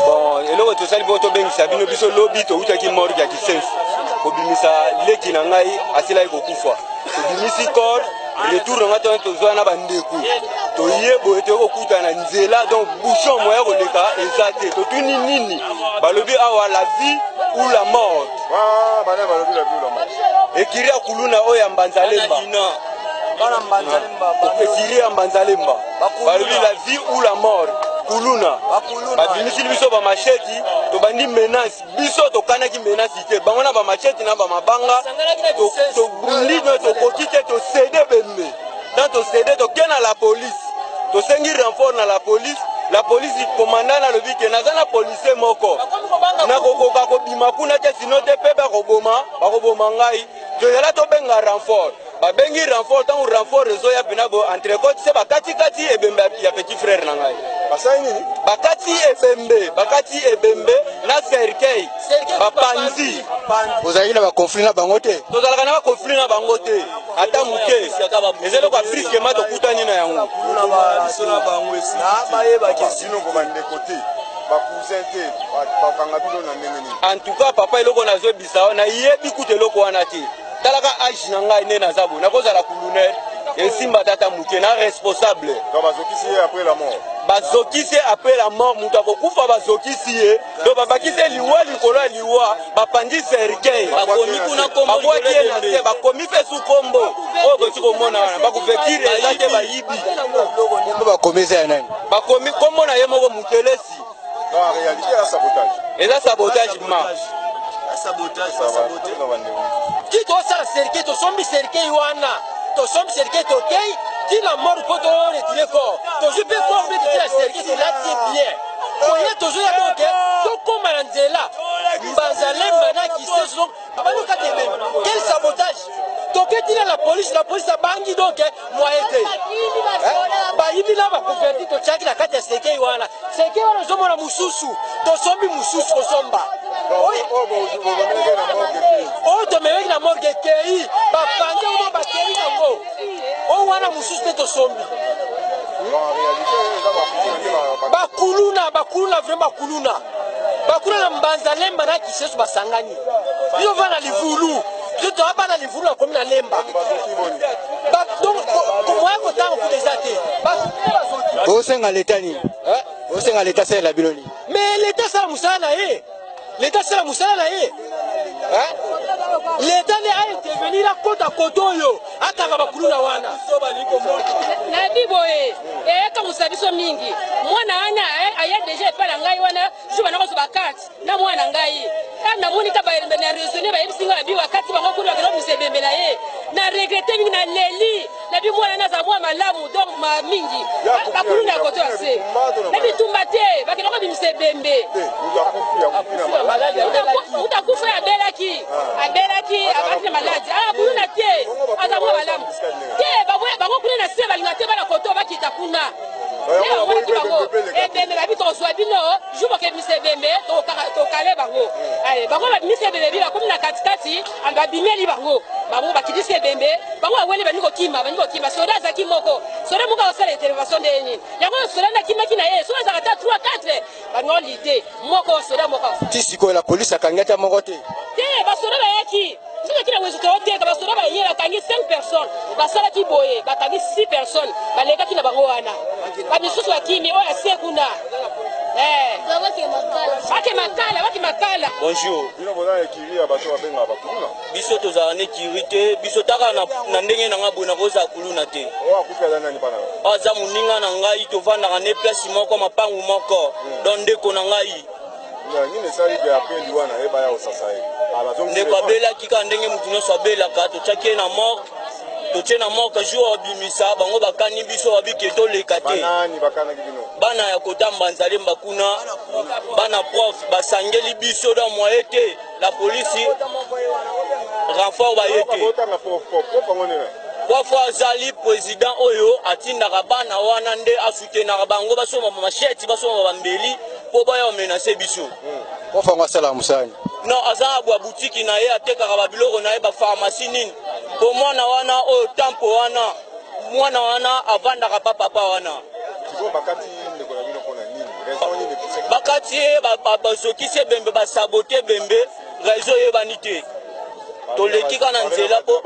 Bon, et là, tout ça, il faut que tu aies un biso lobby, tu as qui mort, qui a qui sens. Pour bimisa, les qui n'ont pas, assez là, il faut qu'on soit. Pour bimisi corps, retour dans notre zone, on a bandé coup. Tu y es, tu es au coup, tu as un zéla, donc bouchon, moi, on est là, exact. Tu es nini. Bah, le but, avoir la vie ou la mort. Ah, madame, la vie ou la mort. Et qui est à Kuluna, oh, ya Mbanzalemba. Kiri ya Mbanzalemba. Bah, le but, la vie ou la mort. Kuluna. Babimisi biso ba macheti to bandi menace biso to kanaki menace te bangona ba macheti na ba mabanga to bundi to kokite to céder bembe dans to céder to kena la police to sengi renfort na la police commandant na lobi ke nazana policier moko na kokoka ko bima kuna te sino te pe ba koboma ngai to yala to benga renfort ba bengi renfort tant renfort rezo ya benabo entre côte se ba kati ebembe ya petit frère na ngai bakati ebembe na cercueil bapanzi ozali na ba conflit na bango te tozalaka na ba conflit na bango te ata muke ezelo kwa brusquement tokutani na yango na bango esi bayeba kesino komande côté ba cousin te ba kanga bilo na ndenge. En tout cas papa eloko nazobisa na yebi kutu eloko wana te talaka age na ngai ne nazabo nakozala colonel esimba tata muke na responsable donc bazokisi après la mort bazokisi après la mort mutu akokufa bazokisi ye do babakisi liwa likolo ya liwa bapandi cercueil bakomi kuna kombo bakoki ye na te bakomi mpe su kombo oyo koki komona wana bakuvekire eza te bayibi kombo bakomisa ya nani bakomi kombo na ye moko mutelesi non en réalité ya sabotage eza sabotage ma qui doit ça cercueil to sombi cercueil wana to sombi cercueil to kei qui la mort peut te retirer corps to je peux corps mais tu la cercueil c'est là c'est bien oye to je ya donc to koma na nzela Mbanzalemba na qui se donc abano katebe quel sabotage to keti la police a bangi donc moi été ba yibina ba converti to chaki la kati ya cercueil wana zomo na mususu to sombi mususu ko somba oh to meweki na morgue kei bapange umo bakei nango oh wana mususu te to sombi bakuluna vraiment bakuluna Mbanzalemba na Kiseso basangani yo vana livulu je dois pas na livulu comme na lemba donc comment est content pour des athées osenga l'état ni osenga l'état c'est la biloni mais l'état ça musala l'état l'état a intervenir à côté yo akanga bakuluna wana na biboye kama usabiso mingi mwana ana aya déjà pas la ngai wana juba na ko ba carte na mwana ngai kana moni ka ba na raisonner ba yebsinga bi wakati bango kuna ba musebembela ye na regretter mingi na leli na bi mwana na za mwa malamu donc ma mingi bakuluna côté ase na bi tumbate ba kena ko bi musebembe utakufa ya belaki abati maladi kuluna te azamwa malamu te bango kuna na se balinga te bana koto bakita kuna ebembe babi tozwa bino jubo ke misebembe tokale bango bango misebembe bila komi na katikati babimeli bango bakiti sebembe bango awele baniko kima soda azaki moko soda moko akosala intervention nde nini yango soda na kimaki na ye soda azaka ta 3-4 bango lide moko soda moko ti sikoyo la polisi akangi ata moko te basoda bayaki soki kina wezuka oteka basoda baye bakangi 5 personnes basalaki boye bakangi 6 personnes balekaki na bango wana bamisusu bakimi oyo ase kuna baki makala bonjour biso tozala ne kiri te biso taka na ndenge na nga boye nakozala kuluna te aza moninga na ngai tovandaka ne place moko mapangu moko don ndeko na ngai ndeko abelaki ka ndenge mutu nyonso abelaka totyaki ye na mort totie na mort jour abimisa bango bakani biso babike toleka te bana ya kota Mbanzalemba kuna bana prof basangeli biso da moye te la police renfort baye te fois azali président oyo atindaka bana wana nde asoutenaka bango basoma macheti basoma bambeli po baya menacer biso. Ofanga sala musani. Non, aza boa boutique na ye atekaka ba biloko na ye ba pharmacie nini. Po mwana wana o tempo wana mwana wana avandaka papa wana. Bakati bazokisi bembe basabote bembe réseau yebani te. Toleki kana nzela po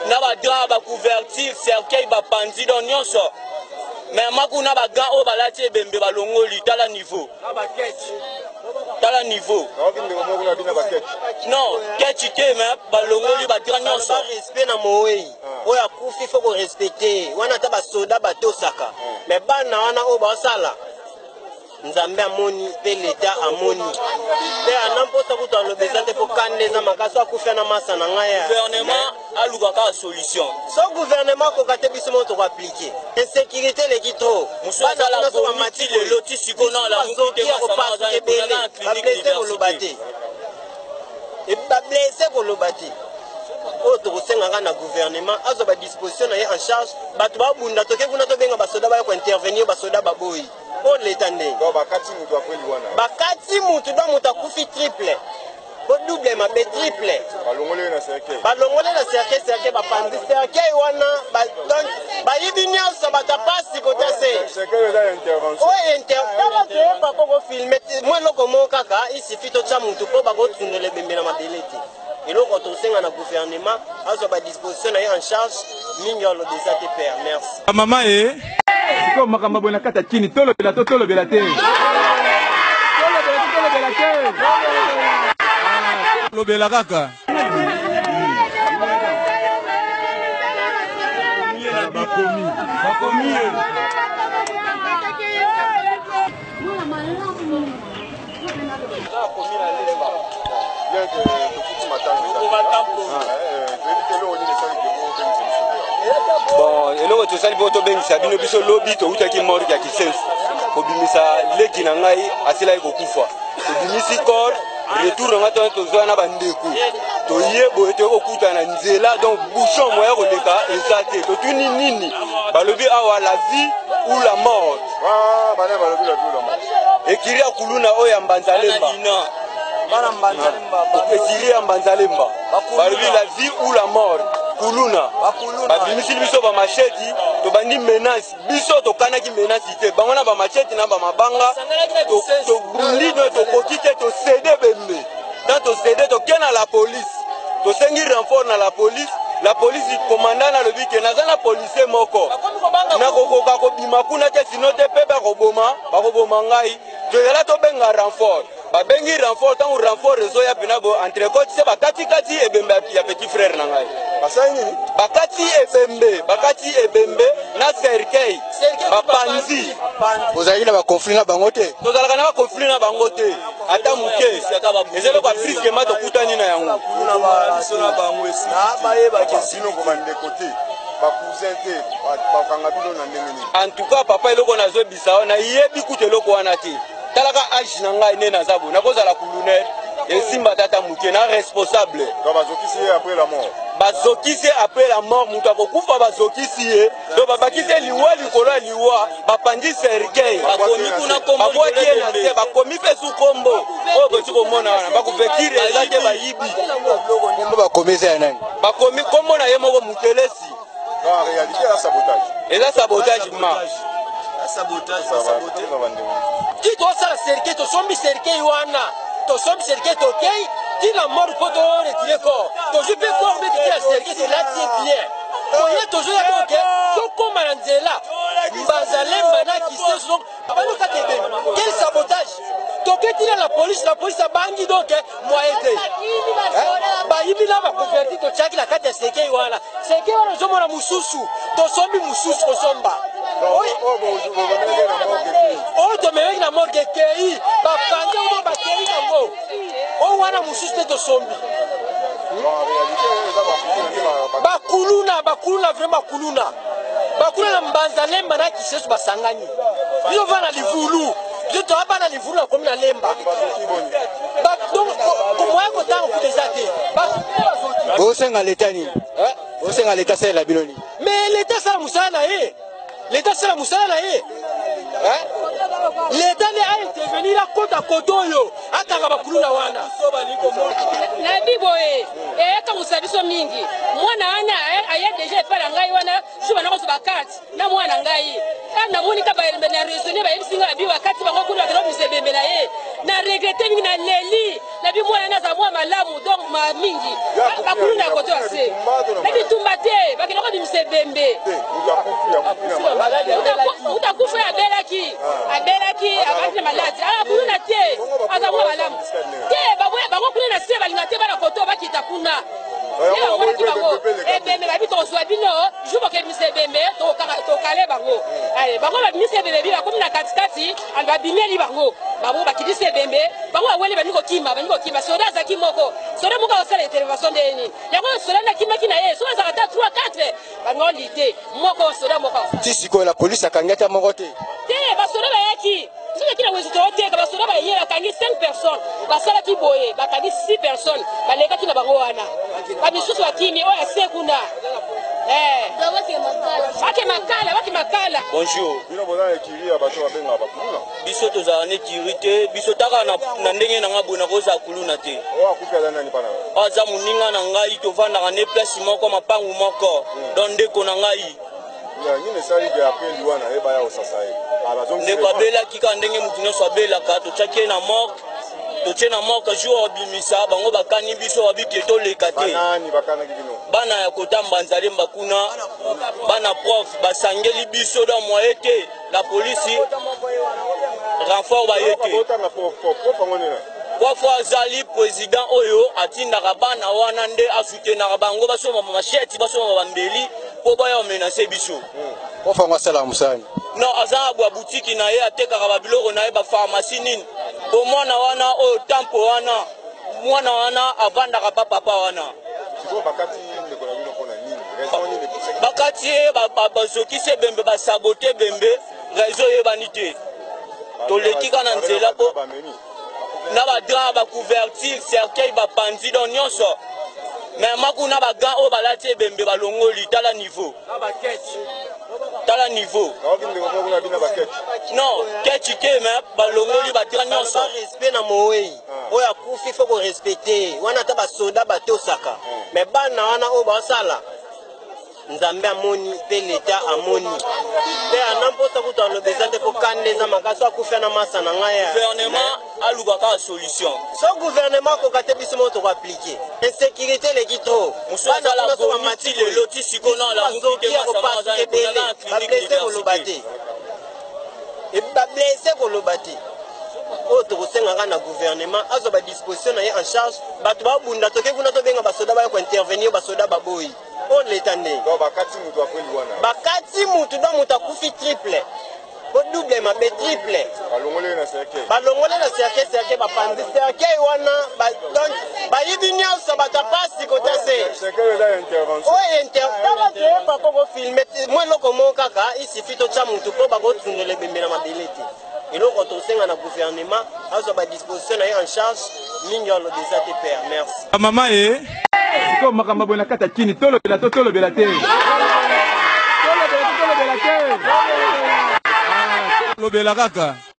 na badra bacouverture cercueil bapandi don nyonso mais makuna bagan oyo balati ebembe balongoli tala niveau non kechi te mais balongoli badra nyonso respect na moyi oyo akufi faut ko respecter wana ta basoda batosaka mais bana wana oyo basala nzambe amoni pe leta amoni pe anamposa kutu alobeza te po kandeza makasi akufia na masa na ngai gouvernement alukaka solution so gouvernement kokate biso mo toko appliquer insécurité leki trop musala la bomiti le loti sikona la mukite kopasa ebele bablesse koloba te bablesse koloba te oyo tokosengaka na gouvernement azwa badisposition na ye en charge bato babunda toke kuna tobenga basoda baya kointervenir basoda baboyi o leta ndenge bakati mutu do mutu akufi triple po double mabe triple balongole na cercueil bapandi cercueil wana bayibi nyonso bato apasi kota se oyo intervention papa kofilme mwa eloko moko kaka isifi totya mutu mpo bakotundela ebembe na mabele te eloko tosenga na gouvernement azwa badisposition na ye en charge mingi alobeza te père merci mama e sikoyo makambo boye na kati ya chini tolobela te tolobela te lobela kaka bakomi bon eloko tosali mpo tobengisa bino biso lobi toutaki morgue ya kisensi kobimisa leki na ngai asilaki kokufa tobimisi corps retour na ngai tona tozwa na bandeko toye boye toye kokuta na nzela donc bouchon moya koleka eza te totuni nini balobi awa la vie ou la mort ekiri ya kuluna oyo ya mbanzalemba ekiri ya mbanzalemba balobi la vie ou la mort kuluna babimisili biso bamasheti tobandi menace biso tokanaki menace te bango na bamasheti na bamabanga tobundi no tokoki te tosede bembe ta tosede toke na la police tosengi renfort na la police commandant alobi ke naza na policier moko nakokoka kobima kuna te sino te mpe bakoboma ngai tozala tobenga renfort babengi renfort ntango renfort ezoya pena bo entrecôte se bakatikati ebembe ya petit frère na ngai bakati ebembe na cercueil bapanzi ozalaki na baconflit na bango te tozalaka na baconflit na bango te ata moke eza eloko afriskema tokutani na yango en tout cas papa eloko nazobisa wana yebi kuta eloko wana te talaka age na ngai nde naza boye nakozala colonel esimba tata moke na responsable bazokisi après la mort mutu akokufa bazokisi ye donc babakisi liwa likolo ya liwa bapandi cercueil babwaki ye na se bakomi mpe su kombo oyo boti komona wana bakuvekire eza te bayibi kombo bakomi eza ya nani bakomi kombo na ye moko mutelesi eza sabotage ma ti tosala cercueil tosombi cercueil wana tosombi cercueil tokei ti la mort po toretire corps tozwi mpe corps mpe titi ya cercueil selati ye bien oye tozoya boke tokóma na nzela mbanzalemba na kiseso donc abandi kaka ebembe quel sabotage toketina la police abangi donc moye te bayibi na bakonverti totyaki na kati ya cercueil wana ozomona mosusu tosombi mosusu kosomba oyo tomemeki na morgue ekei bapandi oyo bakei yango oyo wana mosusu te tosombi bakuluna vraiment bakuluna na mbanzalemba na kiseso basangani biso va na livulu biso toa bana livulu nakomi na lemba donc komoya kotanga kuta eza te osenga leta nini osenga leta salela bino nini mais leta asala mosala na ye L'État c'est la moussala là. L'État a intervenir à côte à Kotoyo, à Tarabakuluna Wana. Nabi boye, quand vous savez so mingi, moi na ana aya déjà pas ngai wana, je vais na bakati, na moi na ngai. Quand na monika ba na raisonner ba yesinga abi wakati ba ngokulu ba bisebembe na ye. Na regretter mingi na leli, na bi moi na za moi malamu donc ma mingi. Ba kuluna koto ase. Na bi tumbate, ba kinoko bisebembe. Utakufa ya belaki. Abelaki abandi maladi. Ah kuluna tie, azamwa malamu. Tie ba ngokulu na se ba lingate ba na koto ba kita kuna. Ebembe babi tozwa bino jubo ke misebembe to kale bango ale bango ba misebembe ba komi na katikati al ba bimeli bango bango ba kidise bembe bango awele ba niko kima soda zaki moko soda muka osala intervention deni yango soda na kima kina ye soda zakata 3 4 bango lite moko soda moko tisiko la police akangata moko te ba soda ba yaki soda kina wezo te ba soda ba ye akangi 5 personnes ba sala ki boye ba kangi 6 personnes ba leka kina bango wana ba misusu akimi oya sekunda waki makala bonjour bino bona ekiri ya bato babenga bakuluna biso tozala ne kirite biso taka na ndenge na nga bona koza kuluna te o akupela nani pana aza moninga na ngai tovandaka ne place moko mapangu moko don ndeko na ngai nini esali ke apeli wana eyeba ya osasa ye ndeko abelaki kaka ndenge motu nyonso abelaka totyaki ye na morke totie na morke jour obimisa bango bakani biso babiki toleka te bana ya kotamba nzalemba kuna bana prof basangeli biso dans moyen te la police renfort baye te prof azali président oyo atindaka bana wana nde asoutenaka bango basoma machete basoma bambeli po baya menacer biso ofa masala musani non aza bwa boutique na ye atekaka babiloko na ye ba pharmacie nini po mwana wana oyo tampo wana mwana wana avandaka pa papa wana bakati ye bazokisi bembe basabote bembe raison yebani te tolekika na nzela po na badra bacouverture cercueil bapandi don nyonso mais makuna bagan oyo balati ebembe balongoli tala niveau tala niveau non kechi ke me balongoli batira nyonso respect na moyi oyo akufi faut ko respecter wana ta basoda batosaka mais bana wana oyo basala nzambe amoni pe leta amoni pe anamposa kuta lobeza te ko kandeza makaso akufa na masa na ngai gouvernement alukaka solution so gouvernement ko kate biso moto ko appliquer insécurité leki trop musala la bomiti le loti sikona la mukite masama za ebele bablesse kolobate e bablesse kolobate oyo tokosengaka na gouvernement azwa badisposition na ye en charge bato babunda toke kuna tobenga basoda baya kointervenir basoda baboyi on leta ndenge bakati mutu do mutu akufi triple po double mabe triple balongole na cercueil bapandi cercueil wana bayibi nyonso bato apasi kota se oyo intervention bakoko filme mwa eloko moko kaka isifi totya mutu mpo bakotundela ebembe na mabele te eloko tosenga na gouvernement azwa badisposition na ye en charge mingi alobeza te père merci mama ye siko makambo boye na kati ya kini tolobela te tolobela te lobela kaka